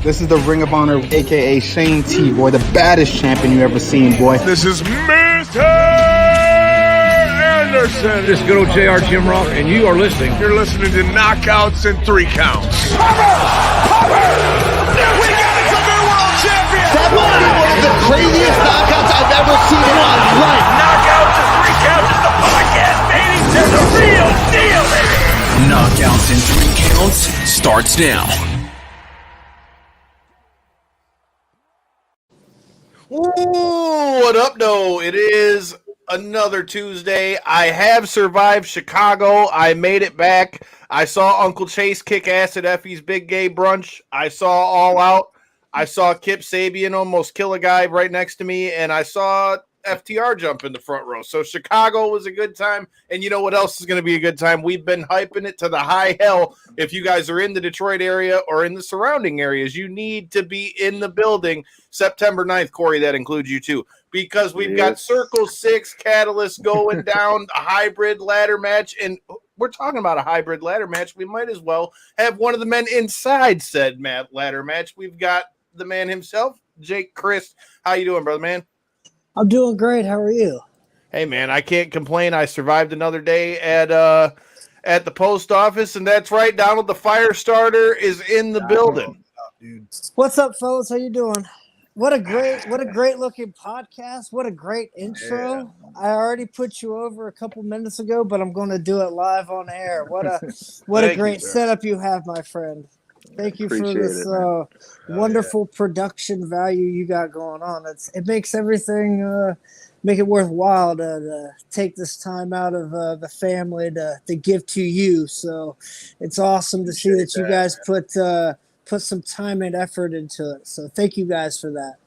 This is the Ring of Honor, a.k.a. Shane T, boy, the baddest champion you ever seen, boy. This is Mr. Anderson. This is good old JR Jim Rock, and you are listening. You're listening to Knockouts and 3 Counts. Cover! We got us a new world champion! That might be one of the craziest knockouts I've ever seen in my life. Knockouts and 3 Counts is the podcast, baby! It's the real deal, baby! Knockouts and 3 Counts starts now. Ooh, what up, though? It is another Tuesday. I have survived Chicago. I made it back. I saw Uncle Chase kick ass at Effie's Big Gay Brunch. I saw All Out. I saw Kip Sabian almost kill a guy right next to me, and I saw FTR jump in the front row. So Chicago was a good time, and you know what else is going to be a good time? We've been hyping it to the high hell. If you guys are in the Detroit area or in the surrounding areas, you need to be in the building September 9th, Corey. That includes you too, because we've got Circle 6 Catalyst going down, a hybrid ladder match, and we're talking about a hybrid ladder match. We might as well have one of the men inside said ladder match. We've got the man himself, Jake Crist. How you doing, brother, man? I'm doing great. How are you? Hey, man, I can't complain. I survived another day at the post office, and that's right, Donald, the fire starter is in the building. What's up, fellas? How you doing? What a great looking podcast. What a great intro. Yeah. I already put you over a couple minutes ago, but I'm going to do it live on air. What a great setup you have, my friend. Thank you for this wonderful production value you got going on. It makes everything make it worthwhile to take this time out of the family to give to you. So it's awesome to see that you guys put some time and effort into it. So thank you guys for that.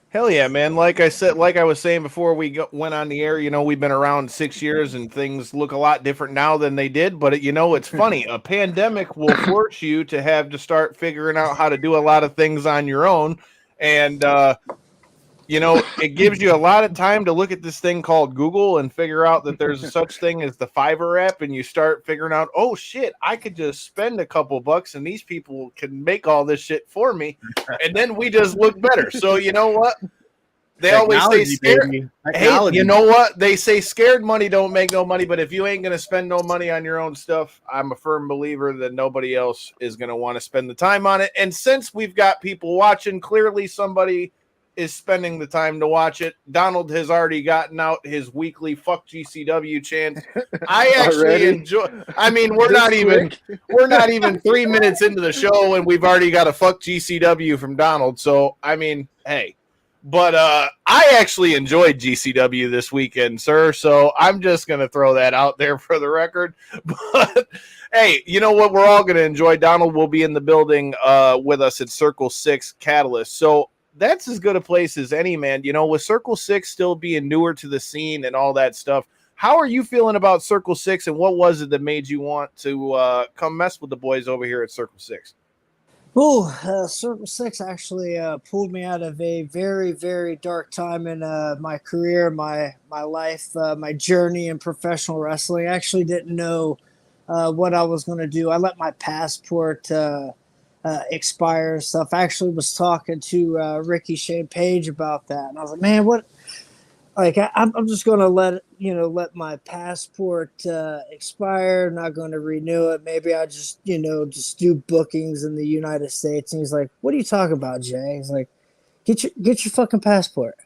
Hell yeah, man. Like I was saying before we went on the air, you know, we've been around 6 years and things look a lot different now than they did. But, you know, it's funny. A pandemic will force you to have to start figuring out how to do a lot of things on your own. And, you know, it gives you a lot of time to look at this thing called Google and figure out that there's such thing as the Fiverr app. And you start figuring out, oh, shit, I could just spend a couple bucks and these people can make all this shit for me. And then we just look better. So, you know what? They always say scared. Hey, you know what? They say scared money don't make no money. But if you ain't going to spend no money on your own stuff, I'm a firm believer that nobody else is going to want to spend the time on it. And since we've got people watching, clearly somebody is spending the time to watch it. Donald has already gotten out his weekly fuck GCW chant. I actually enjoy. I mean, we're not even 3 minutes into the show and we've already got a fuck GCW from Donald. So I mean, hey, but I actually enjoyed GCW this weekend, sir. So I'm just gonna throw that out there for the record. But hey, you know what? We're all gonna enjoy. Donald will be in the building with us at Circle 6 Catalyst. So that's as good a place as any, man. You know, with Circle 6 still being newer to the scene and all that stuff, how are you feeling about Circle 6, and what was it that made you want to come mess with the boys over here at Circle 6? Circle 6 actually pulled me out of a very, very dark time in my career, my life, my journey in professional wrestling. I actually didn't know what I was going to do. I let my passport expire and stuff. I actually was talking to Ricky Shane Page about that, and I was like, man, what? Like, I'm just going to let my passport expire. I'm not going to renew it. Maybe I just do bookings in the United States. And he's like, what are you talking about, Jay? He's like, get your fucking passport.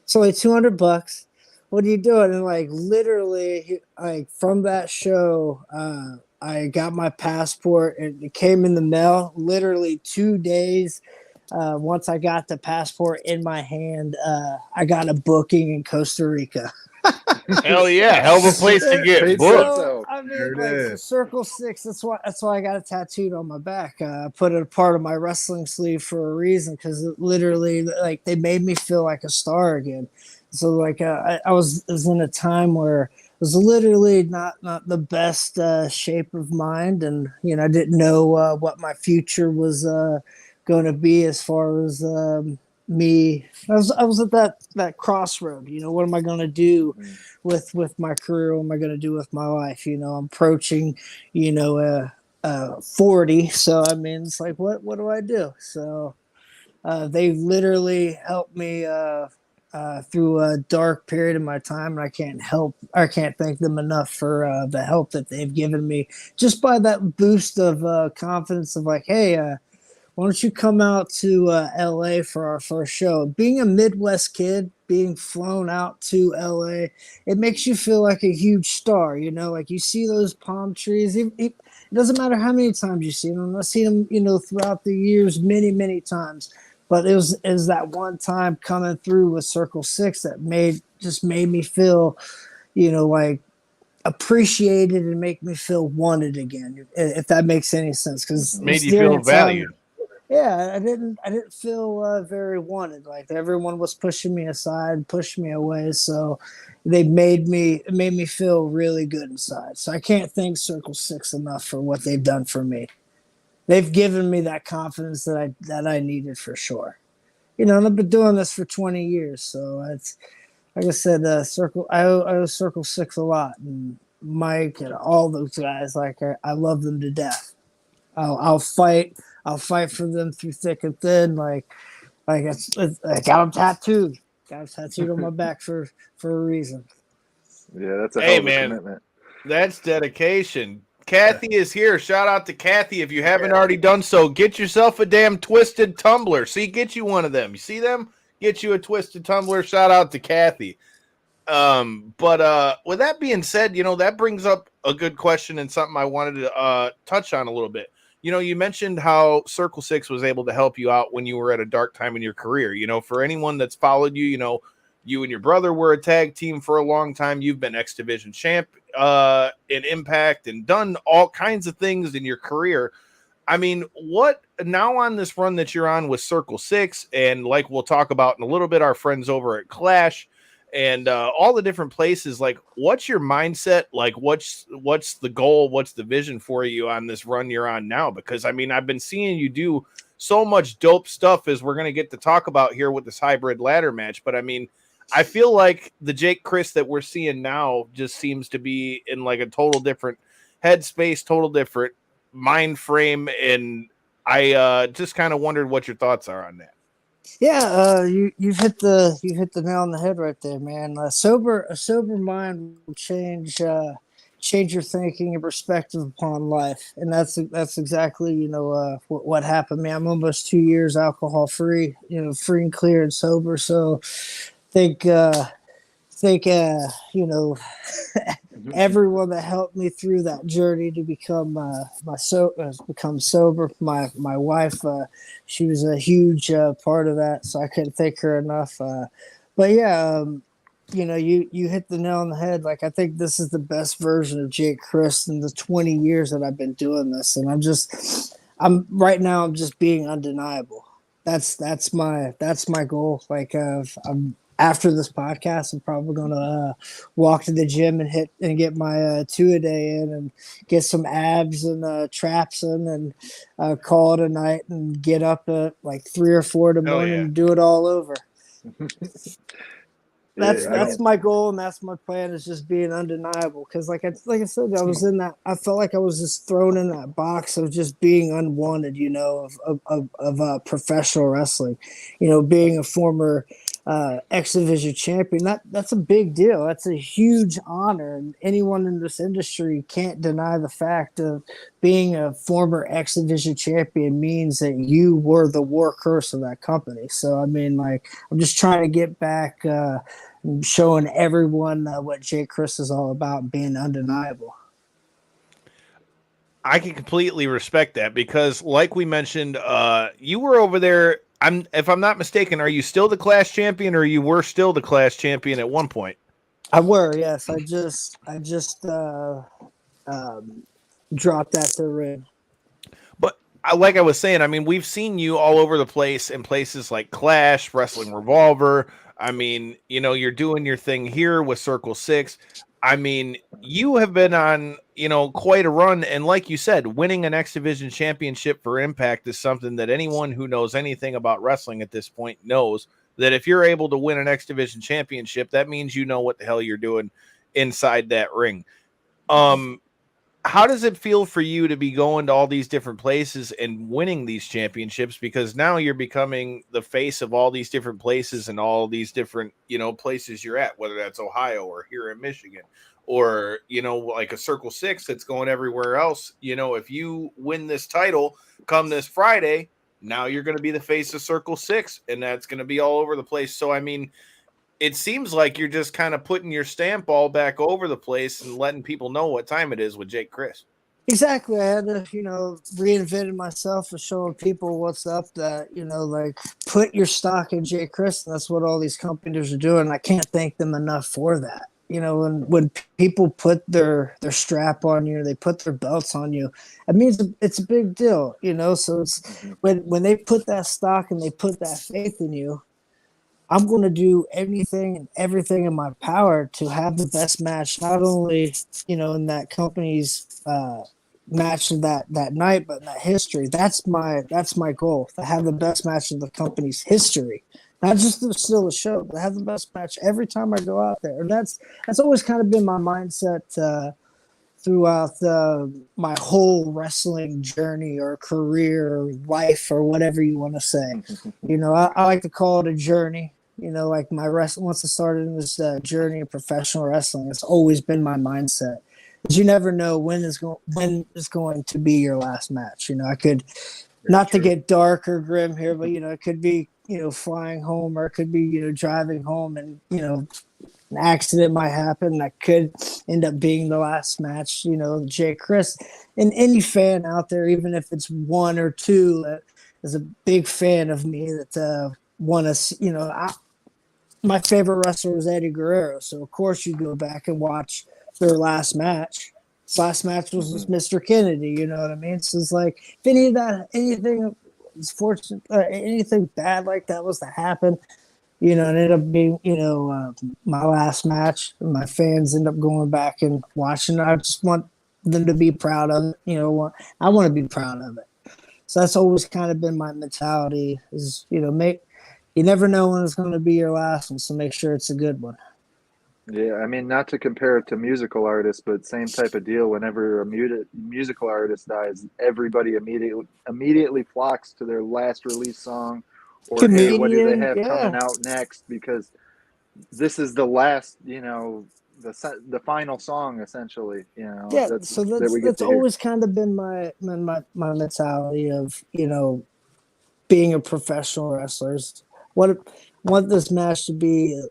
It's only $200. What are you doing? And like, literally, like, from that show, I got my passport and it came in the mail literally 2 days. Once I got the passport in my hand, I got a booking in Costa Rica. Hell yeah. Hell of a place to get booked. So, I mean, like, Circle 6, that's why I got it tattooed on my back. I put it a part of my wrestling sleeve for a reason, because literally, like, they made me feel like a star again. So, like, I was in a time where I was literally not the best shape of mind, and I didn't know what my future was going to be as far as me. I was at that crossroad. What am I going to do with my career? What am I going to do with my life? I'm approaching a 40. So I mean, it's like, what do I do? So they literally helped me through a dark period of my time, and I can't thank them enough for the help that they've given me, just by that boost of confidence of like, hey, why don't you come out to LA for our first show? Being a Midwest kid, being flown out to LA, it makes you feel like a huge star, you know, like you see those palm trees. It doesn't matter how many times you see them. I've seen them, you know, throughout the years, many, many times. But it was that one time coming through with Circle Six that made me feel, you know, like appreciated and make me feel wanted again, if that makes any sense. Because Made you feel valued. Yeah, I didn't feel very wanted. Like everyone was pushing me aside, pushing me away. So it made me feel really good inside. So I can't thank Circle Six enough for what they've done for me. They've given me that confidence that I needed for sure. You know, and I've been doing this for 20 years. So it's like I said, I owe Circle Six a lot, and Mike and all those guys. Like I love them to death. I'll fight for them through thick and thin. Like I got them tattooed. Got them tattooed on my back for a reason. Yeah, that's a hell of a commitment. That's dedication. Kathy is here. Shout out to Kathy. If you haven't already done so, get yourself a damn twisted tumbler. See, get you one of them. You see them? Get you a twisted tumbler. Shout out to Kathy. But with that being said, you know, that brings up a good question and something I wanted to touch on a little bit. You know, you mentioned how Circle Six was able to help you out when you were at a dark time in your career. You know, for anyone that's followed you, you know, you and your brother were a tag team for a long time. You've been X Division champ in Impact and done all kinds of things in your career. I mean, what now on this run that you're on with Circle Six, and like we'll talk about in a little bit, our friends over at Clash and all the different places, like what's your mindset? Like what's the goal? What's the vision for you on this run you're on now? Because I mean, I've been seeing you do so much dope stuff as we're going to get to talk about here with this hybrid ladder match. But I mean, I feel like the Jake Crist that we're seeing now just seems to be in like a total different headspace, total different mind frame. And I just kind of wondered what your thoughts are on that. Yeah, you've hit the nail on the head right there, man. A sober mind will change your thinking and perspective upon life, and that's exactly, you know, what happened. Man, I'm almost 2 years alcohol free, you know, free and clear and sober. So think you know, everyone that helped me through that journey to become become sober. My wife, she was a huge part of that, so I couldn't thank her enough. But yeah, you know, you hit the nail on the head. Like I think this is the best version of Jake Crist in the 20 years that I've been doing this, and I'm right now. I'm just being undeniable. That's my goal. Like I'm. After this podcast, I'm probably going to walk to the gym and get my 2 a day in and get some abs and traps in and call it a night and get up at like 3 or 4 in the morning and do it all over. That's my goal, and that's my plan, is just being undeniable. Because like I said, I felt like I was just thrown in that box of just being unwanted, you know, of professional wrestling, you know, being a former X Division champion. That's a big deal. That's a huge honor, and anyone in this industry can't deny the fact of being a former X Division champion means that you were the workhorse of that company. So I mean, like, I'm just trying to get back, showing everyone what Jake Crist is all about, being undeniable. I can completely respect that because, like we mentioned, you were over there. If I'm not mistaken, are you still the Clash champion, or you were still the Clash champion at one point? I were, yes. I just dropped that to the ring. But like I was saying, I mean, we've seen you all over the place in places like Clash, Wrestling Revolver. I mean, you know, you're doing your thing here with Circle Six. I mean, you have been on, you know, quite a run. And like you said, winning an X Division championship for Impact is something that anyone who knows anything about wrestling at this point knows, that if you're able to win an X Division championship, that means you know what the hell you're doing inside that ring. how does it feel for you to be going to all these different places and winning these championships? Because now you're becoming the face of all these different places and all these different, places you're at, whether that's Ohio or here in Michigan or, like a Circle Six that's going everywhere else. If you win this title come this Friday, now you're going to be the face of Circle Six, and that's going to be all over the place. So, I mean, it seems like you're just kind of putting your stamp all back over the place and letting people know what time it is with Jake Crist. Exactly. I had to, reinvent myself and showing people what's up that, like put your stock in Jake Crist. That's what all these companies are doing. I can't thank them enough for that. When people put their strap on you, they put their belts on you, it means it's a big deal, so it's when they put that stock and they put that faith in you, I'm going to do anything and everything in my power to have the best match, not only, in that company's match of that night, but in that history. That's my goal, to have the best match of the company's history. Not just to steal the show, but have the best match every time I go out there. And that's always kind of been my mindset throughout my whole wrestling journey or career or life or whatever you want to say. I like to call it a journey. Like my wrestling, once I started in this journey of professional wrestling, it's always been my mindset. Because you never know when is going to be your last match. I could, not to get dark or grim here, but it could be flying home, or it could be driving home, and an accident might happen that could end up being the last match. Jake Crist, and any fan out there, even if it's one or two, that is a big fan of me that want to. My favorite wrestler was Eddie Guerrero, so of course you go back and watch their last match. His last match was with Mr. Kennedy. You know what I mean? So it's like if anything was fortunate, anything bad like that was to happen, it ended up being, my last match. And my fans end up going back and watching it. I just want them to be proud of it. I want to be proud of it. So that's always kind of been my mentality is, you never know when it's going to be your last one, so make sure it's a good one. Yeah, I mean, not to compare it to musical artists, but same type of deal. Whenever a musical artist dies, everybody immediately flocks to their last release song, or hey, what do they have coming out next? Because this is the last, the final song, essentially. Yeah, that's always kind of been my mentality of being a professional wrestler. Want this match to be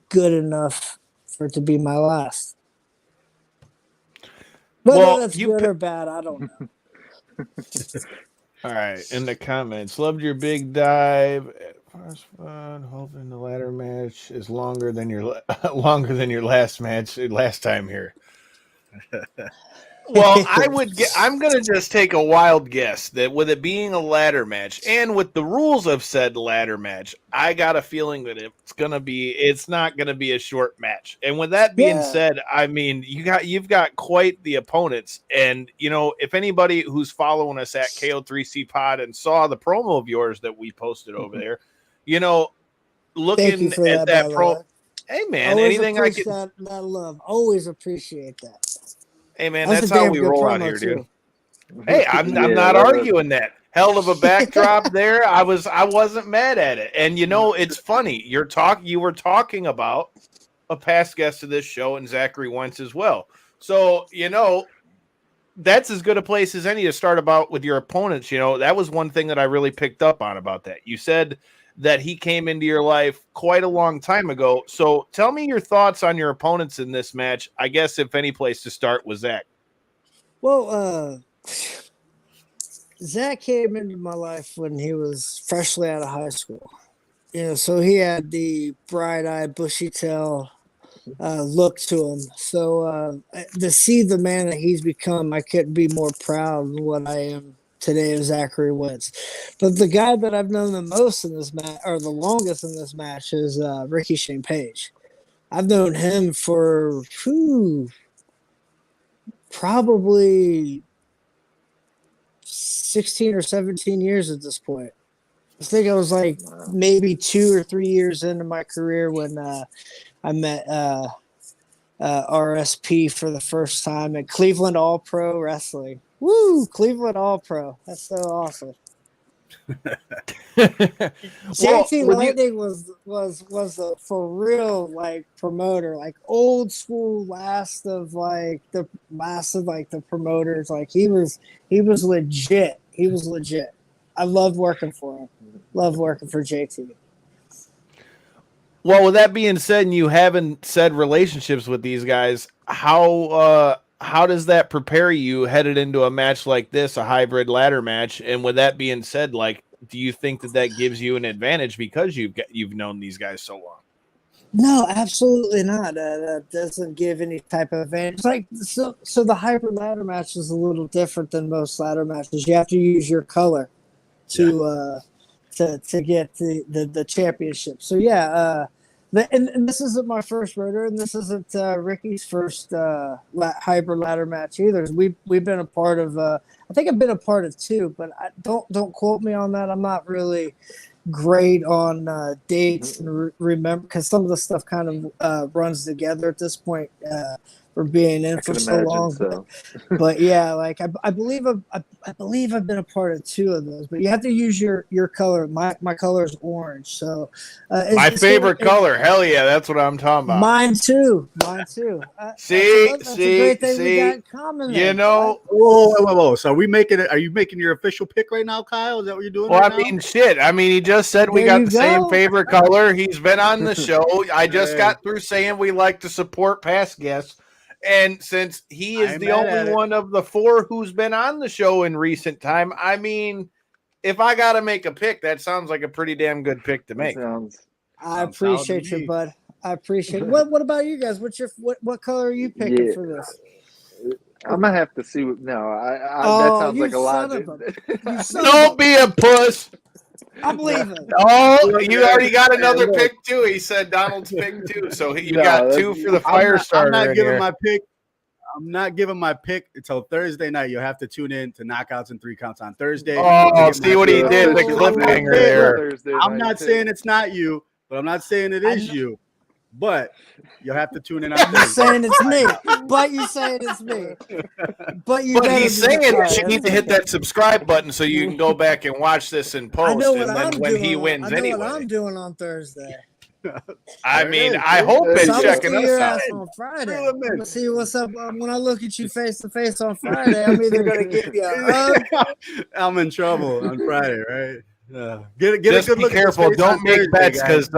good enough for it to be my last. Whether that's good or bad, I don't know. All right, in the comments, loved your big dive. First fun, hoping the ladder match is longer than your last match last time here. Well, I'm going to just take a wild guess that with it being a ladder match and with the rules of said ladder match, I got a feeling that it's not going to be a short match. And with that being said, I mean, you've got quite the opponents. And, if anybody who's following us at KO3C Pod and saw the promo of yours that we posted over there, looking at that pro. Hey, man, anything I can. That love. Always appreciate that. Hey, man, that's how we roll out here, dude. Hey, I'm not arguing that. Hell of a backdrop there. I wasn't mad at it. And, it's funny. You were talking about a past guest of this show and Zachary Wentz as well. So, that's as good a place as any to start about with your opponents. That was one thing that I really picked up on about that. You said that he came into your life quite a long time ago. So tell me your thoughts on your opponents in this match. I guess if any place to start was Zach. Well, Zach came into my life when he was freshly out of high school. So he had the bright-eyed, bushy-tail look to him. So to see the man that he's become, I couldn't be more proud of what I am today of Zachary Wentz. But the guy that I've known the most in this match, or the longest in this match, is Ricky Shane Page. I've known him for probably 16 or 17 years at this point. I think I was like maybe 2 or 3 years into my career when I met RSP for the first time at Cleveland All Pro Wrestling. Woo! Cleveland All Pro. That's so awesome. JT Lightning was a for real like promoter, like old school last of the promoters. Like he was legit. He was legit. I loved working for him. Love working for JT. Well, with that being said, and you haven't said relationships with these guys, how does that prepare you headed into a match like this, a hybrid ladder match? And with that being said, like, do you think that gives you an advantage because you've known these guys so long? No, absolutely not. That doesn't give any type of advantage. Like so the hybrid ladder match is a little different than most ladder matches. You have to use your color to get the championship. So yeah, and this isn't my first rotor, and this isn't Ricky's first hybrid ladder match either. We've been a part of. I think I've been a part of 2, but don't quote me on that. I'm not really great on dates and remember because some of the stuff kind of runs together at this point. For being in for so long, so. But yeah, like I believe I've been a part of 2 of those. But you have to use your color. My color is orange, so my favorite color. Hell yeah, that's what I'm talking about. Mine too. That's a great thing we got in common. You know, whoa. So are we making it? Are you making your official pick right now, Kyle? Is that what you're doing? Well, right I mean, shit. I mean, he just said we got the same favorite color. He's been on the show. I just got through saying we like to support past guests. And since he is the only one of the 4 who's been on the show in recent time, I mean, if I got to make a pick, that sounds like a pretty damn good pick to make. I appreciate you, bud. I appreciate it. What about you guys? What color are you picking for this? I'm gonna have to see. That sounds like a lot. Don't be a puss. I'm leaving. Oh, you already got another pick too. He said Donald's pick too, so you got 2 for the fire starter. I'm not giving my pick. I'm not giving my pick until Thursday night. You'll have to tune in to Knockouts and 3 Counts on Thursday. Oh, see what he did, the cliffhanger there. I'm not saying it's not you, but I'm not saying it is you. But you'll have to tune in on Thursday. You're saying it's me, but you saying it's me. But he's saying that you need to hit that subscribe button so you can go back and watch this in post. And then when he wins anyway. I know what I'm doing on Thursday. I mean, I hope it's checking us out on Friday. Let's see what's up. When I look at you face to face on Friday, I'm either going to give you a hug. I'm in trouble on Friday, right? Get just a good be look careful. Don't make bets because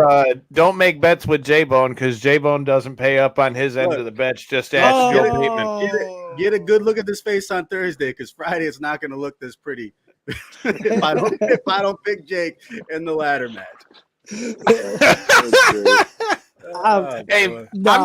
don't make bets with J-Bone because J-Bone doesn't pay up on his end of the bets. Just ask Joe Bateman. Get a good look at this face on Thursday because Friday it's not going to look this pretty. if I don't pick Jake in the ladder match. I'm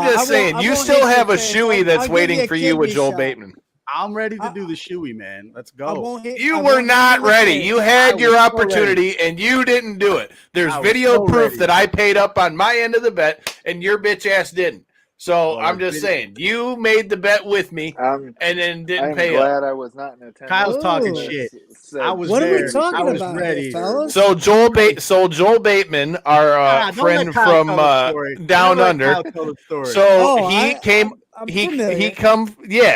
just saying, you still have a shoey that's waiting for you with Joel Bateman. I'm ready to do the shoey, man. Let's go. You were not ready. You had your opportunity, and you didn't do it. There's video proof that I paid up on my end of the bet, and your bitch ass didn't. So I'm just saying, you made the bet with me, and then didn't pay up. I'm glad I was not in attendance. Kyle's talking shit. I was what there. Are we talking I was about, ready. Fellas? So Joel Bateman, our friend from Down Under. So he came.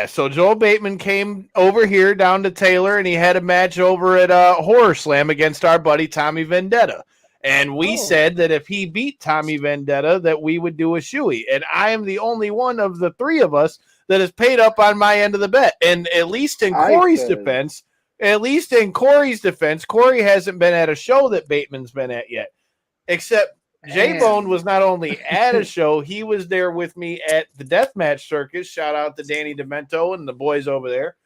So Joel Bateman came over here down to Taylor, and he had a match over at Horror Slam against our buddy Tommy Vendetta. And we said that if he beat Tommy Vendetta, that we would do a shoey. And I am the only one of the 3 of us that has paid up on my end of the bet. And at least in Corey's defense, Corey hasn't been at a show that Bateman's been at yet. Except J-Bone was not only at a show, he was there with me at the Deathmatch Circus. Shout out to Danny Demento and the boys over there.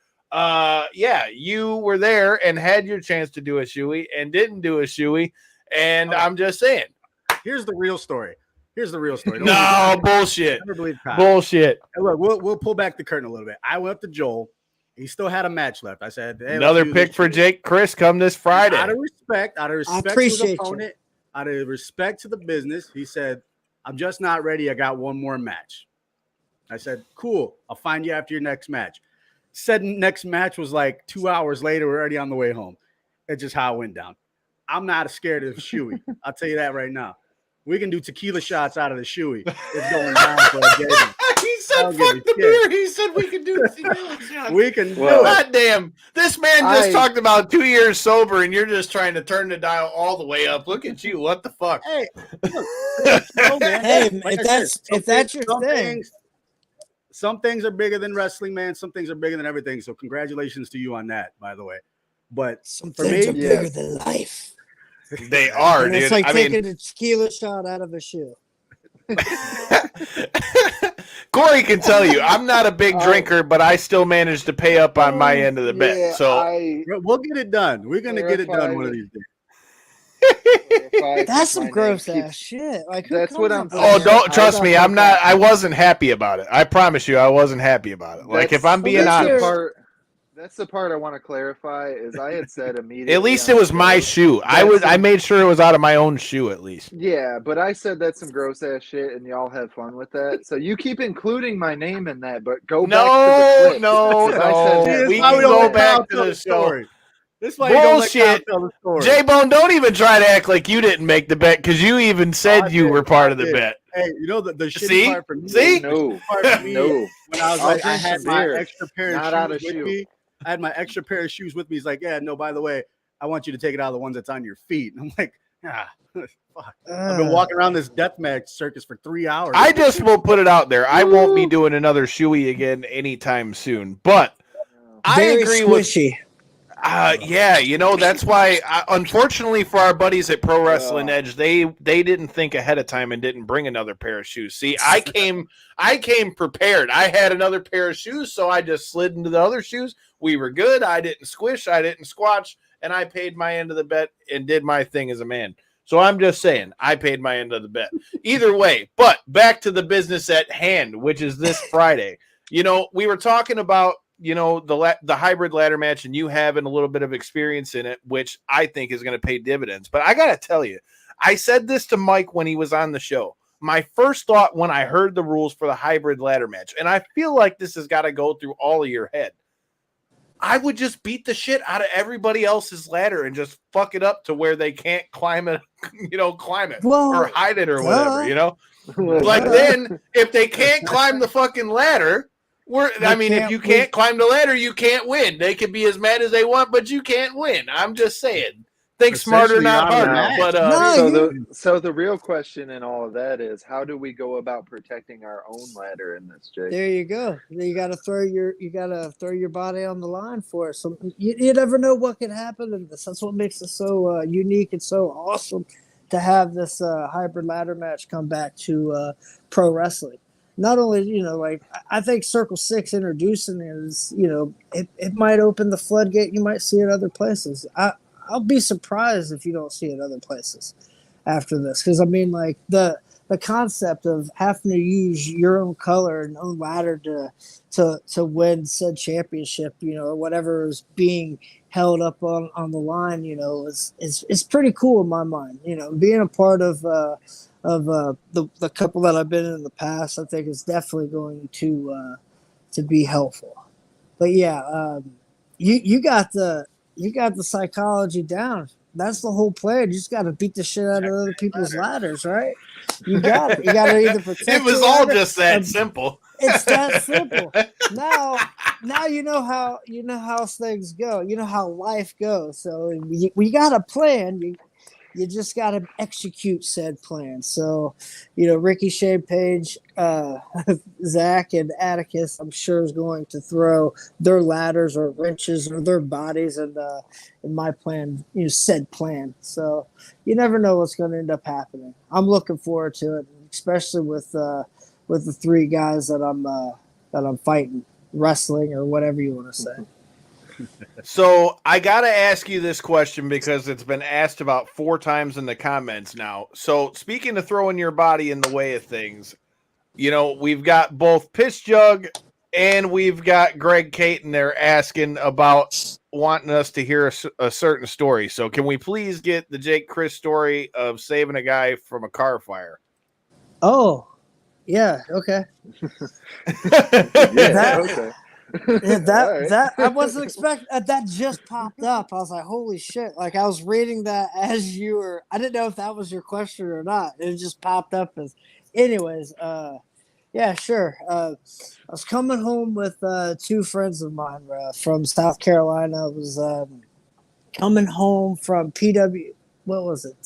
You were there and had your chance to do a shoey and didn't do a shoey. And I'm just saying. Here's the real story. No, bullshit. Bullshit. Hey, look, we'll pull back the curtain a little bit. I went up to Joel. He still had a match left. I said, hey, another pick for Jake Crist come this Friday. Out of respect to the opponent, out of respect to the business, he said, I'm just not ready. I got one more match. I said, cool. I'll find you after your next match. Said next match was like 2 hours later. We're already on the way home. It's just how it went down. I'm not scared of shoey. I'll tell you that right now. We can do tequila shots out of the shoey. It's going down for a game. He said said fuck the beer. He said we can do this. We can do Well, it. God damn. This man just talked about 2 years sober, and you're just trying to turn the dial all the way up. Look at you. What the fuck? Hey, look, no, man. Hey, Like if that's your thing. Some things are bigger than wrestling, man. Some things are bigger than everything. So congratulations to you on that, by the way. But Some for things me, are bigger than life. They are, And dude. it's like I taking mean, a tequila shot out of a shoe. Corey can tell you, I'm not a big drinker, but I still managed to pay up on my end of the bet. So we'll get it done. We're gonna get it done one of these days. That's some gross ass shit. Like, that's what I'm. Oh, don't trust me. I'm not. I wasn't happy about it. I promise you, I wasn't happy about it. Like, if I'm being honest, that's the part I want to clarify. Is I had said immediately. at least it was my shoe. I made sure it was out of my own shoe, at least. Yeah, but I said that's some gross ass shit, and y'all have fun with that. So you keep including my name in that, but go back to the clip. No. We can go back to the story. This is why bullshit. You don't let tell the story. J-Bone, don't even try to act like you didn't make the bet because you even said you were part of the bet. Hey, you know the shitty part for me. See? No. When I was like, I had my beer, extra pair of shoes with me. I had my extra pair of shoes with me. He's like, yeah, no, by the way, I want you to take it out of the ones that's on your feet. And I'm like, fuck. I've been walking around this deathmatch circus for 3 hours. I just will put it out there. I won't be doing another shoey again anytime soon. But I agree squishy. Yeah, you know, that's why, unfortunately for our buddies at Pro Wrestling Edge, they didn't think ahead of time and didn't bring another pair of shoes. See, I came prepared. I had another pair of shoes, so I just slid into the other shoes. We were good. I didn't squish. I didn't squatch, and I paid my end of the bet and did my thing as a man. So I'm just saying, I paid my end of the bet. Either way, but back to the business at hand, which is this Friday. You know, we were talking about, you know, the hybrid ladder match and you having a little bit of experience in it, which I think is going to pay dividends. But I got to tell you, I said this to Mike when he was on the show. My first thought when I heard the rules for the hybrid ladder match, and I feel like this has got to go through all of your head, I would just beat the shit out of everybody else's ladder and just fuck it up to where they can't climb it, or hide it or whatever, you know? Like then, if they can't climb the fucking ladder, if you can't climb the ladder, you can't win. They can be as mad as they want, but you can't win. I'm just saying. Think smarter, not harder. But so the real question in all of that is, how do we go about protecting our own ladder in this, Jake? There you go. You got to throw your body on the line for it. So you never know what can happen in this. That's what makes it so unique and so awesome to have this hybrid ladder match come back to pro wrestling. Not only, you know, like I think Circle 6 introducing it is, you know, it might open the floodgate. You might see it other places. I'll be surprised if you don't see it other places after this. Because, I mean, like, the concept of having to use your own color and own ladder to win said championship, you know, or whatever is being held up on the line, you know, is pretty cool in my mind. You know, being a part of the couple that I've been in the past, I think is definitely going to be helpful. But yeah, you got the psychology down. That's the whole plan. You just got to beat the shit out of other people's ladders, right? You got it. You got to either protect. It was all just that simple. It's that simple. Now you know how things go. You know how life goes. So we got a plan. You just got to execute said plan. So, you know, Ricky, Shane Page, Zach, and Atticus, I'm sure is going to throw their ladders or wrenches or their bodies in my plan, you know, said plan. So you never know what's going to end up happening. I'm looking forward to it, especially with the three guys that I'm fighting, wrestling or whatever you want to say. So I got to ask you this question because it's been asked about 4 times in the comments now. So speaking of throwing your body in the way of things, you know, we've got both Piss Jug and we've got Greg Caton there asking about wanting us to hear a certain story. So can we please get the Jake Crist story of saving a guy from a car fire? Oh, yeah. Okay. Okay. Yeah, that I wasn't expecting. That just popped up. I was like, "Holy shit!" Like I was reading that as you were. I didn't know if that was your question or not. It just popped up as. Anyways, Yeah, sure. I was coming home with two friends of mine from South Carolina. I was coming home from PW. What was it?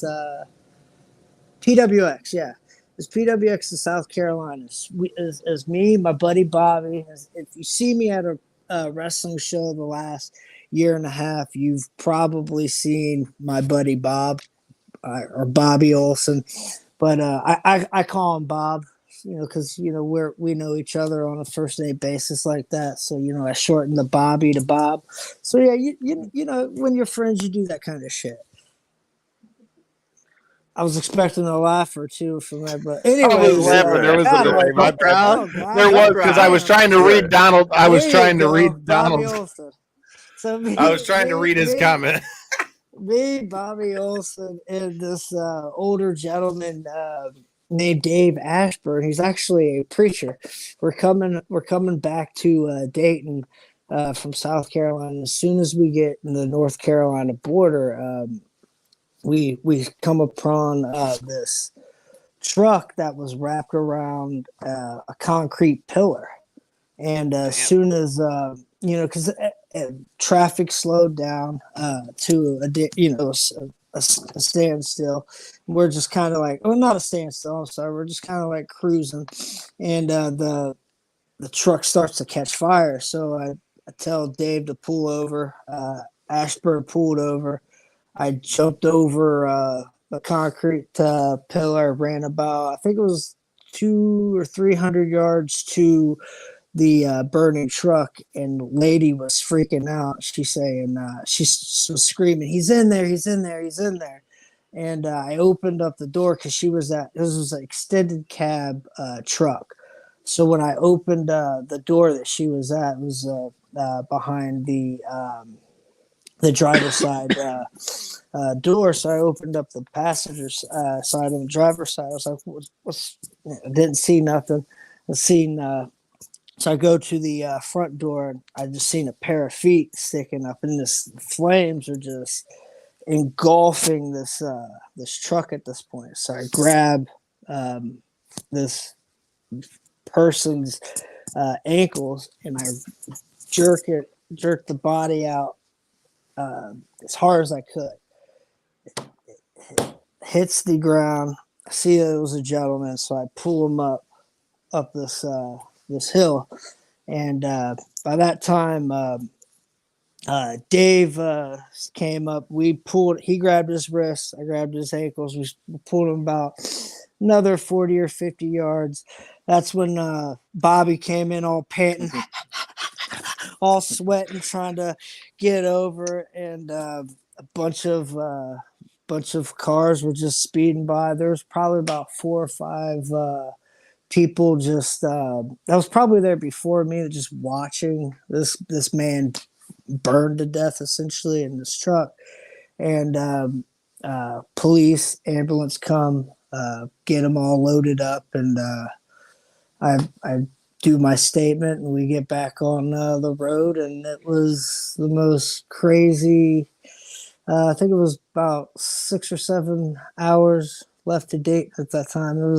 PWX. Yeah, it's PWX in South Carolina. It's me, my buddy Bobby. If you see me at a wrestling show the last year and a half, you've probably seen my buddy Bob or Bobby Olson, but I call him Bob. Because we know each other on a first name basis like that. So I shorten the Bobby to Bob. So yeah, you know when you're friends, you do that kind of shit. I was expecting a laugh or two from that, but anyway, I was laughing. There was a God, my God, there was because I was trying to read Donald. I was trying to read Bobby Donald. Olson. So I was trying to read his comment. Me, Bobby Olson, and this older gentleman named Dave Ashburn. He's actually a preacher. We're coming back to Dayton from South Carolina. As soon as we get in the North Carolina border, we come upon this truck that was wrapped around a concrete pillar, and as soon as because traffic slowed down to a standstill. We're just kind of like, not a standstill. I'm sorry. We're just kind of like cruising, and the truck starts to catch fire. So I tell Dave to pull over. Ashburn pulled over. I jumped over the concrete pillar, ran about, I think it was 200 or 300 yards to the burning truck, and lady was freaking out. She's saying, she was screaming, he's in there, he's in there, he's in there. And I opened up the door because this was an extended cab truck. So when I opened the door that she was at, it was behind the driver's side door. So I opened up the passenger's side and the driver's side. I was like, I didn't see nothing. So I go to the front door, and I just seen a pair of feet sticking up, and the flames are just engulfing this truck at this point. So I grab this person's ankles, and I jerk the body out as hard as I could. It hits the ground. I see that it was a gentleman, so I pull him up this hill, and by that time Dave came up. He grabbed his wrists, I grabbed his ankles. We pulled him about another 40 or 50 yards. That's when Bobby came in all panting, all sweating, trying to get over, and a bunch of cars were just speeding by. There was probably about 4 or 5 people just that was probably there before me, just watching this man burn to death essentially in this truck. And police, ambulance come, get them all loaded up, and I do my statement, and we get back on the road. And it was the most crazy. I think it was about 6 or 7 hours left to date at that time.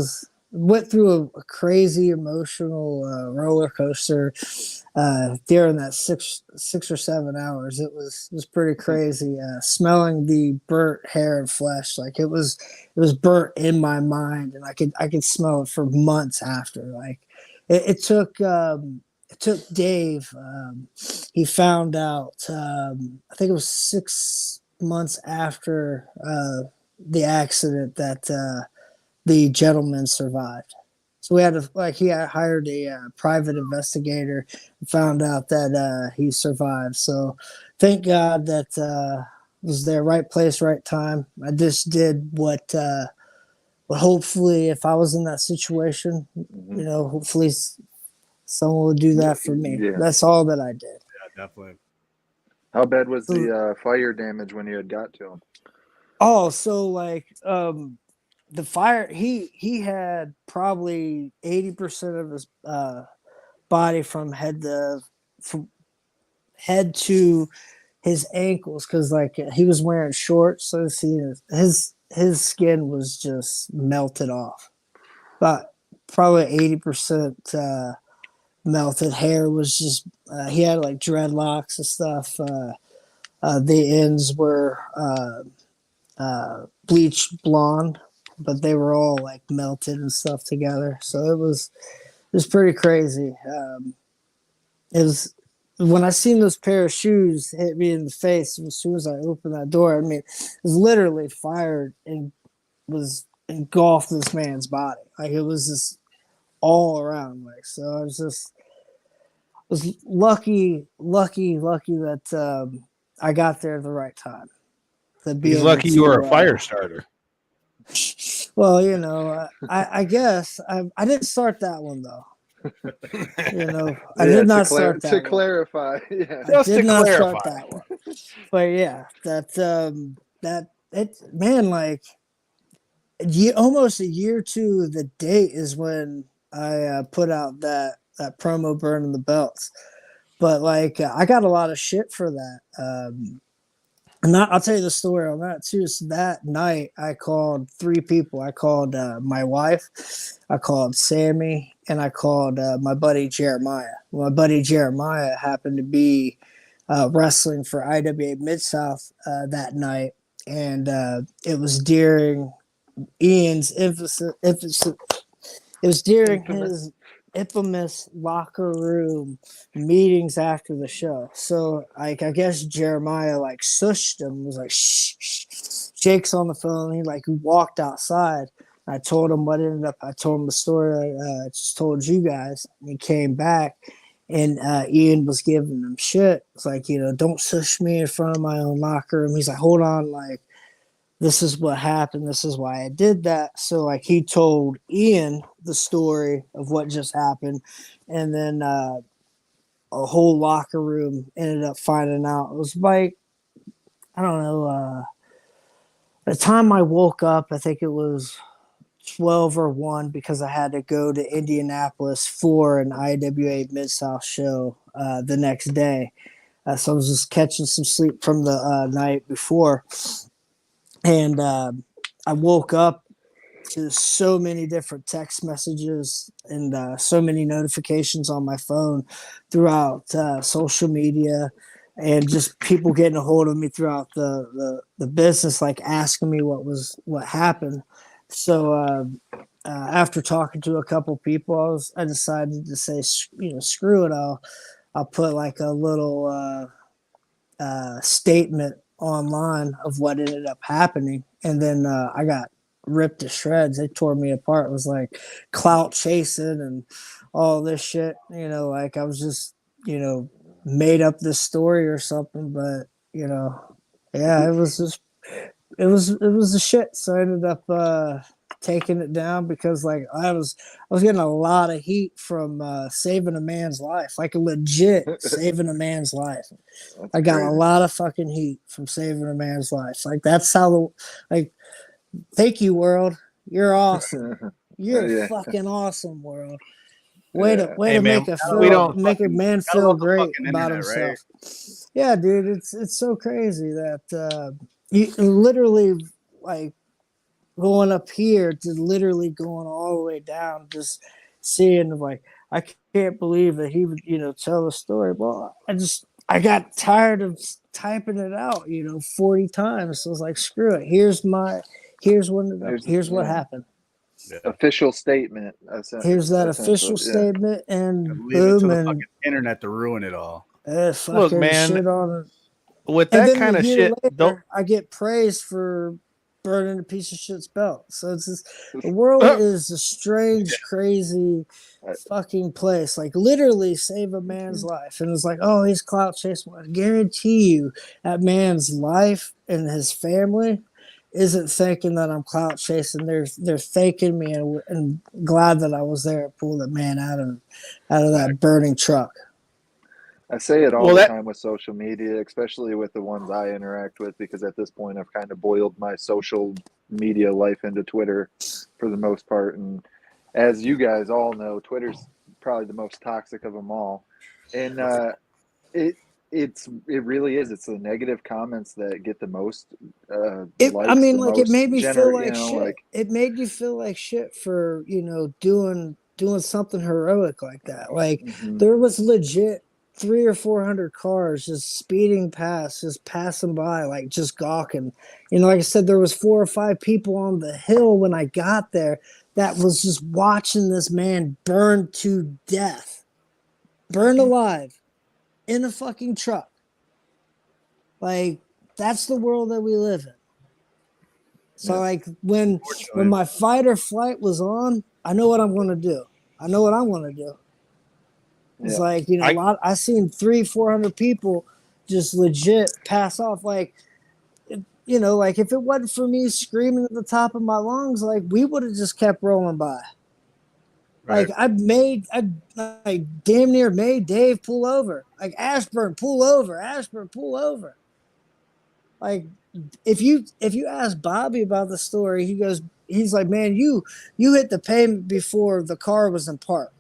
Went through a crazy emotional roller coaster during that 6 or 7 hours. It was pretty crazy. Smelling the burnt hair and flesh, like it was burnt in my mind, and I could smell it for months after. Like it took Dave. He found out. I think it was 6 months after the accident that the gentleman survived. So we had he had hired a private investigator and found out that he survived. So thank God that was there, right place, right time. I just did what hopefully, if I was in that situation, hopefully someone would do that for me. Yeah. That's all that I did. Yeah, definitely. How bad was the fire damage when you had got to him? Oh, so the fire, he had probably 80% of his body from head to his ankles, because he was wearing shorts, so his skin was just melted off. But probably 80% melted. Hair was just he had like dreadlocks and stuff. The ends were bleached blonde, but they were all like melted and stuff together. So it was pretty crazy. It was when I seen those pair of shoes hit me in the face as soon as I opened that door. I mean, it was literally fired and was engulfed this man's body. Like it was just all around. Like so, I was lucky that I got there at the right time. He's lucky you were a fire starter. Well, you know, I guess I didn't start that one though. You know, I did not start that. To one. Clarify, yeah. I did not start that one. But yeah, man, like almost a year to the date is when I put out that promo burning the belts. But like I got a lot of shit for that. And I'll tell you the story on that too. So that night, I called 3 people. I called my wife, I called Sammy, and I called my buddy Jeremiah. My buddy Jeremiah happened to be wrestling for IWA Mid-South that night, and it was during Ian's it was during his infamous locker room meetings after the show. So like I guess Jeremiah like sushed him, was like shh, shh. Jake's on the phone. He like walked outside. I told him what ended up. I told him the story I just told you guys. And he came back, and Ian was giving him shit. It's like, you know, don't sush me in front of my own locker room. He's like, hold on, like this is what happened. This is why I did that. So like he told Ian the story of what just happened. And then a whole locker room ended up finding out. It was like, I don't know, the time I woke up, I think it was 12 or 1 because I had to go to Indianapolis for an IWA Mid-South show the next day. So I was just catching some sleep from the night before. And I woke up to so many different text messages and so many notifications on my phone throughout social media, and just people getting a hold of me throughout the business, like asking me what happened. So after talking to a couple people, I decided to say, you know, screw it. I'll put like a little statement online of what ended up happening, and then I got ripped to shreds. They tore me apart. It was like clout chasing and all this shit, you know, like I was just, you know, made up this story or something. But you know, yeah, it was the shit. So I ended up taking it down because like I was getting a lot of heat from saving a man's life, like a legit saving a man's life. I got a lot of fucking heat from saving a man's life. Like that's how thank you, world. You're awesome. You're fucking awesome, world. Way to man, make a man feel great about himself. Right? Yeah, dude, it's so crazy that you literally like going up here to literally going all the way down, just seeing like I can't believe that he would, you know, tell the story. Well, I got tired of typing it out, you know, 40 times. So I was like, screw it. Here's what happened. Yeah. Official statement. Here's that official statement, and leave it to the fucking internet to ruin it all. Look, man, shit on it. With that kind of shit, later, I get praised for burning a piece of shit's belt. So it's just, the world is a strange, crazy fucking place. Like literally save a man's life, and it's like, oh, he's clout chasing. I guarantee you, that man's life and his family isn't thinking that I'm clout chasing. They're thanking me and glad that I was there to pull that man out of that burning truck. I say it all the time with social media, especially with the ones I interact with, because at this point I've kind of boiled my social media life into Twitter for the most part. And as you guys all know, Twitter's probably the most toxic of them all. And it really is. It's the negative comments that get the most. It made me feel like shit. It made you feel like shit for, you know, doing doing something heroic like that. Like there was legit 300 or 400 cars just speeding past, just passing by, like just gawking. You know, like I said, there was 4 or 5 people on the hill when I got there that was just watching this man burn to death, burned alive in a fucking truck. Like, that's the world that we live in. So like when my fight or flight was on, I know what I'm going to do. I know what I'm going to do. It's like, you know, I seen 300-400 people just legit pass off. Like, you know, like if it wasn't for me screaming at the top of my lungs, like we would have just kept rolling by. Right. Like I damn near made Dave pull over. Like Ashburn, pull over. Ashburn, pull over. Like if you ask Bobby about the story, he's like, man, you hit the pavement before the car was in park.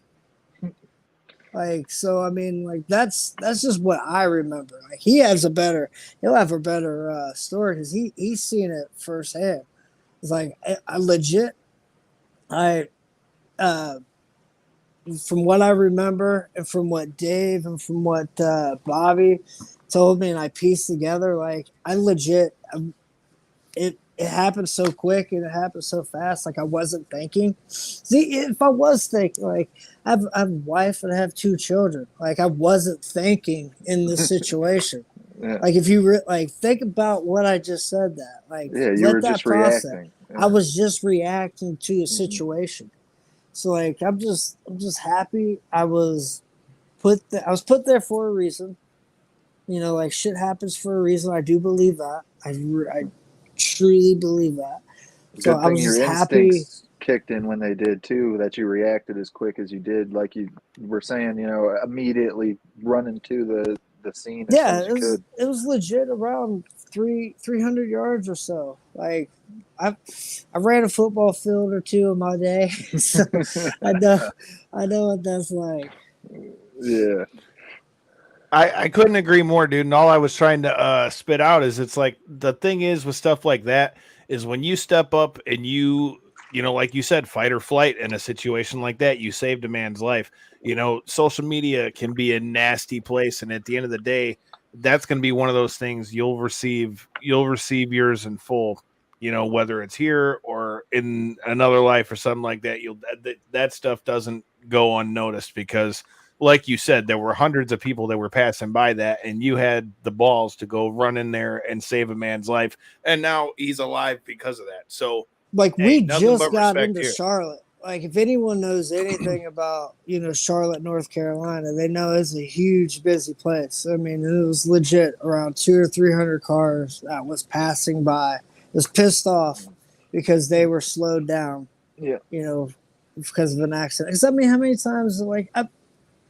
Like, so I mean, like that's just what I remember. Like he'll have a better story because he's seen it firsthand. It's like I legit, from what I remember and from what Dave and from what Bobby told me and I pieced together, like I legit, it happened so quick and it happened so fast. Like I wasn't thinking. See, if I was thinking, like I have a wife and I have 2 children. Like I wasn't thinking in this situation. Like if you think about what I just said, that like you were just reacting. I was just reacting to a situation. So like I'm just happy I was put there for a reason. You know, like shit happens for a reason. I do believe that. I truly believe that. So I was just happy. Kicked in when they did too. That you reacted as quick as you did, like you were saying. You know, immediately running to the scene. As it was legit around 300 yards or so. Like I ran a football field or 2 in my day, so I know what that's like. Yeah. I couldn't agree more, dude. And all I was trying to spit out is it's like the thing is with stuff like that is when you step up and you know, like you said, fight or flight in a situation like that, you saved a man's life. You know, social media can be a nasty place. And at the end of the day, that's going to be one of those things you'll receive yours in full, you know, whether it's here or in another life or something like that. That stuff doesn't go unnoticed because like you said, there were hundreds of people that were passing by that, and you had the balls to go run in there and save a man's life. And now he's alive because of that. So, like, we just got into Charlotte. Like, if anyone knows anything about, you know, Charlotte, North Carolina, they know it's a huge, busy place. I mean, it was legit around 200 or 300 cars that was passing by. It was pissed off because they were slowed down. Yeah. You know, because of an accident. Because I mean, how many times, like,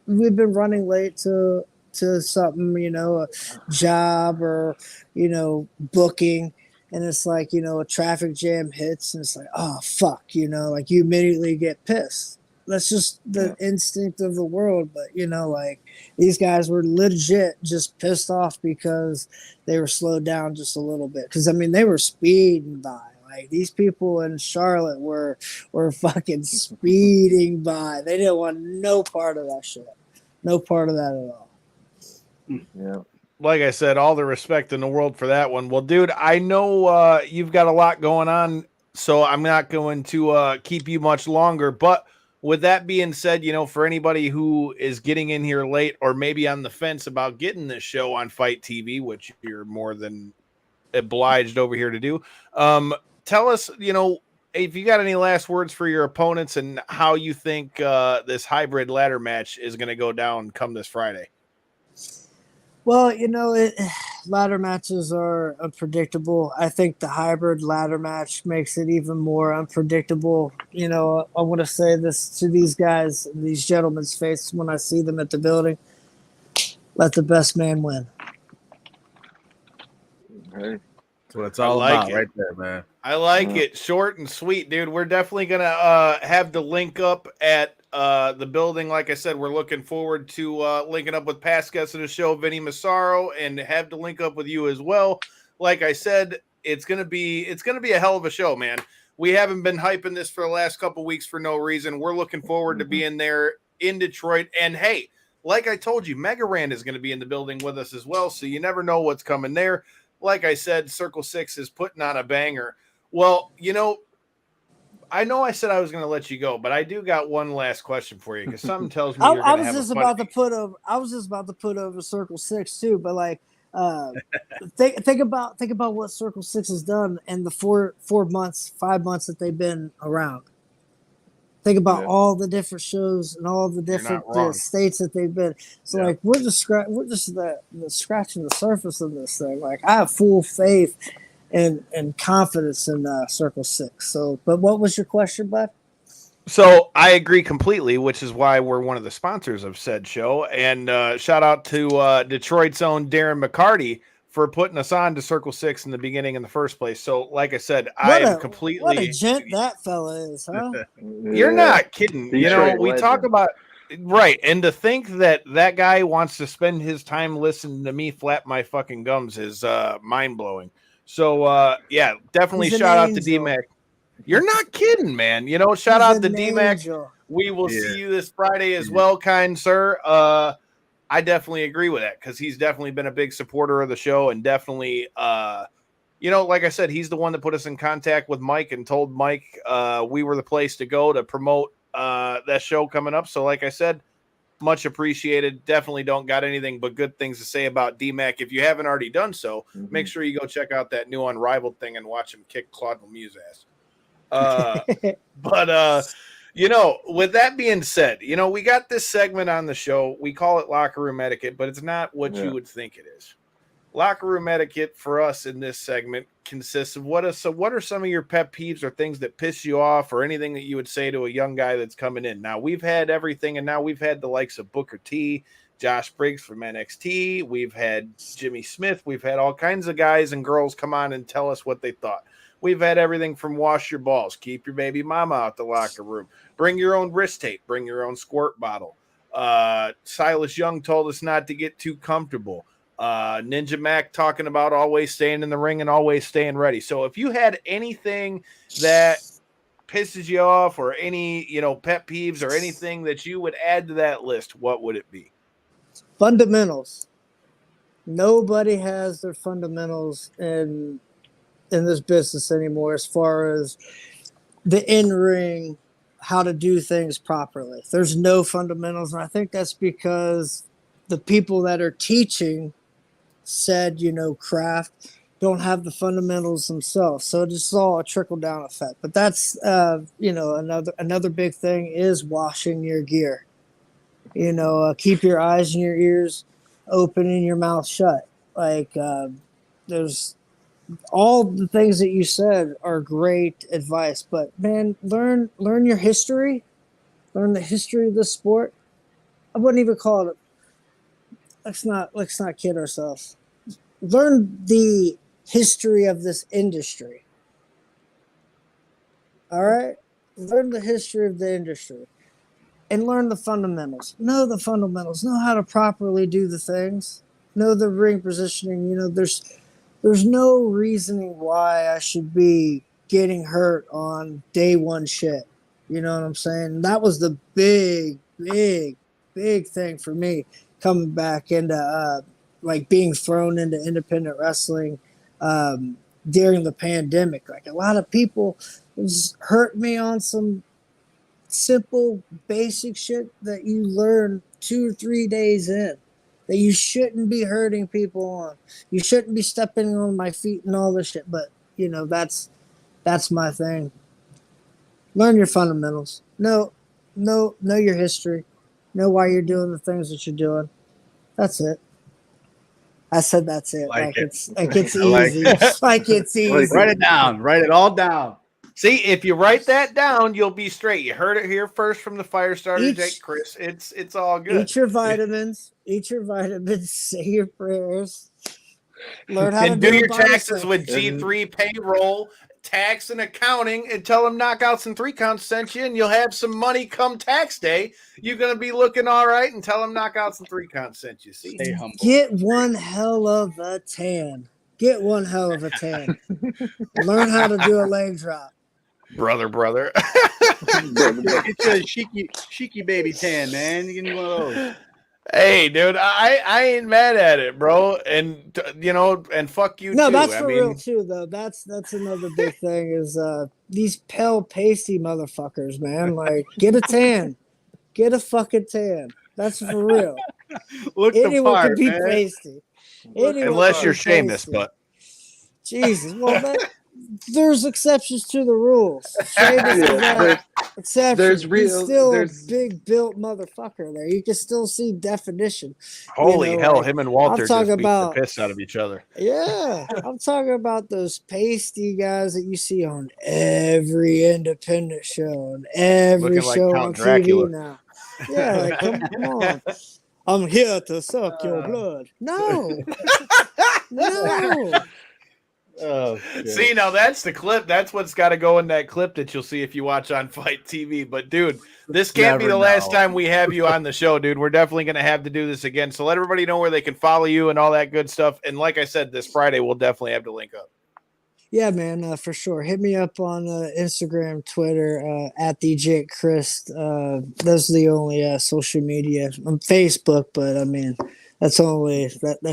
we've been running late to something, you know, a job or, you know, booking, and it's like, you know, a traffic jam hits and it's like, oh fuck, you know, like you immediately get pissed. That's just the instinct of the world. But, you know, like these guys were legit just pissed off because they were slowed down just a little bit. Because I mean, they were speeding by. Like these people in Charlotte were fucking speeding by. They didn't want no part of that shit. No part of that at all. Yeah. Like I said, all the respect in the world for that one. Well, dude, I know you've got a lot going on, so I'm not going to keep you much longer. But with that being said, you know, for anybody who is getting in here late or maybe on the fence about getting this show on Fight TV, which you're more than obliged over here to do, tell us, you know, if you got any last words for your opponents and how you think this hybrid ladder match is going to go down come this Friday. Well, you know, ladder matches are unpredictable. I think the hybrid ladder match makes it even more unpredictable. You know, I want to say this to these guys, these gentlemen's faces when I see them at the building. Let the best man win. Right. That's what it's all about right there, man. I like it. Short and sweet, dude. We're definitely going to have the link up at the building. Like I said, we're looking forward to linking up with past guests of the show, Vinny Massaro, and have to link up with you as well. Like I said, it's going to be a hell of a show, man. We haven't been hyping this for the last couple weeks for no reason. We're looking forward to being there in Detroit. And hey, like I told you, Mega Rand is going to be in the building with us as well. So you never know what's coming there. Like I said, Circle 6 is putting on a banger. Well, I know I said I was going to let you go, but I do got one last question for you because something tells me I was just about to put over Circle 6 too, but like think about what Circle 6 has done in the 5 months that they've been around. Think about all the different shows and all the different states that they've been. So like we're just scratching the surface of this thing. Like I have full faith and confidence in Circle 6. So, but what was your question, bud? So I agree completely, which is why we're one of the sponsors of said show. And shout out to Detroit's own Darren McCarty for putting us on to Circle 6 in the beginning in the first place. So, like I said, what a gent that fella is, huh? You're not kidding. Detroit we legend. talk about right, and to think that guy wants to spend his time listening to me flap my fucking gums is mind blowing. So, definitely shout out to D-Mac. You're not kidding, man. Shout out to D-Mac. We will see you this Friday as well, kind sir. I definitely agree with that because he's definitely been a big supporter of the show and definitely, like I said, he's the one that put us in contact with Mike and told Mike we were the place to go to promote that show coming up. So, like I said, much appreciated. Definitely don't got anything but good things to say about D-Mac. If you haven't already done so, make sure you go check out that new Unrivaled thing and watch him kick Claude Lemieux's ass. With that being said, we got this segment on the show. We call it Locker Room Etiquette, but it's not what you would think it is. Locker Room Etiquette for us in this segment consists of what are some of your pet peeves or things that piss you off or anything that you would say to a young guy that's coming in. Now, we've had everything, and now we've had the likes of Booker T, Josh Briggs from NXT. We've had Jimmy Smith. We've had all kinds of guys and girls come on and tell us what they thought. We've had everything from wash your balls, keep your baby mama out the locker room, bring your own wrist tape, bring your own squirt bottle. Silas Young told us not to get too comfortable. Ninja Mac talking about always staying in the ring and always staying ready. So if you had anything that pisses you off or any, pet peeves or anything that you would add to that list, what would it be? Fundamentals. Nobody has their fundamentals in this business anymore as far as the in-ring, how to do things properly. There's no fundamentals, and I think that's because the people that are teaching said, craft, don't have the fundamentals themselves. So it's all a trickle-down effect. But that's, another big thing is washing your gear. Keep your eyes and your ears open and your mouth shut. Like, there's all the things that you said are great advice, but man, learn your history, learn the history of the sport. I wouldn't even call it. Let's not kid ourselves. Learn the history of this industry. All right, learn the history of the industry, and learn the fundamentals. Know the fundamentals. Know how to properly do the things. Know the ring positioning. There's no reasoning why I should be getting hurt on day one shit. You know what I'm saying? That was the big thing for me coming back into being thrown into independent wrestling during the pandemic. Like a lot of people was hurting me on some simple basic shit that you learn 2 or 3 days in. That you shouldn't be hurting people on. You shouldn't be stepping on my feet and all this shit. But, that's my thing. Learn your fundamentals. Know your history. Know why you're doing the things that you're doing. That's it. I said that's it. It's easy. It's easy. Write it down. Write it all down. See, if you write that down, you'll be straight. You heard it here first from the fire starter, Jake Chris. It's all good. Eat your vitamins. Say your prayers. Learn how to do your taxes with G3 payroll, tax and accounting, and tell them Knockouts and 3 Counts sent you, and you'll have some money come tax day. You're gonna be looking all right, and tell them Knockouts and 3 Counts sent you. See, stay humble. Get one hell of a tan. Learn how to do a leg drop. brother. Get you a cheeky baby tan, man. You can do one of those. Hey, dude, I ain't mad at it, bro. And and fuck you No, too. that's for real too, though. That's another big thing is these pale pasty motherfuckers, man. Like, get a tan, get a fucking tan. That's for real. Look Anyone the part, could be man. pasty. Unless you're Seamus, but Jesus, well, there's exceptions to the rules. Seamus is that exception. there's He's still there's- a big built motherfucker there. You can still see definition. holy hell, like, him and Walter I'm talking just beat about the piss out of each other. Yeah, I'm talking about those pasty guys that you see on every independent show and every Looking like show Count on Dracula. TV now. Yeah, like come on. I'm here to suck your blood. No. No. Oh, shit. See, now that's the clip. That's what's got to go in that clip that you'll see if you watch on Fight TV. But, dude, this can't be Never the last know. time we have you on the show, dude. We're definitely going to have to do this again. So let everybody know where they can follow you and all that good stuff. And like I said, this Friday, we'll definitely have to link up. Yeah, man, for sure. Hit me up on Instagram, Twitter, at the Jake Crist. Those are the only social media. I'm Facebook, but I mean, that's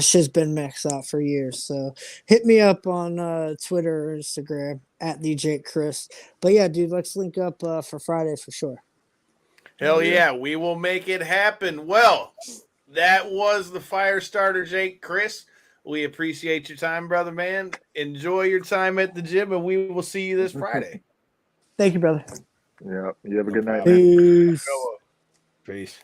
shit's been maxed out for years. So hit me up on Twitter or Instagram at the Jake Crist. But yeah, dude, let's link up for Friday for sure. Hell yeah, we will make it happen. Well, that was the fire starter, Jake Chris. We appreciate your time, brother, man. Enjoy your time at the gym, and we will see you this Friday. Thank you, brother. Yeah, you have a good night, man. Peace. Peace.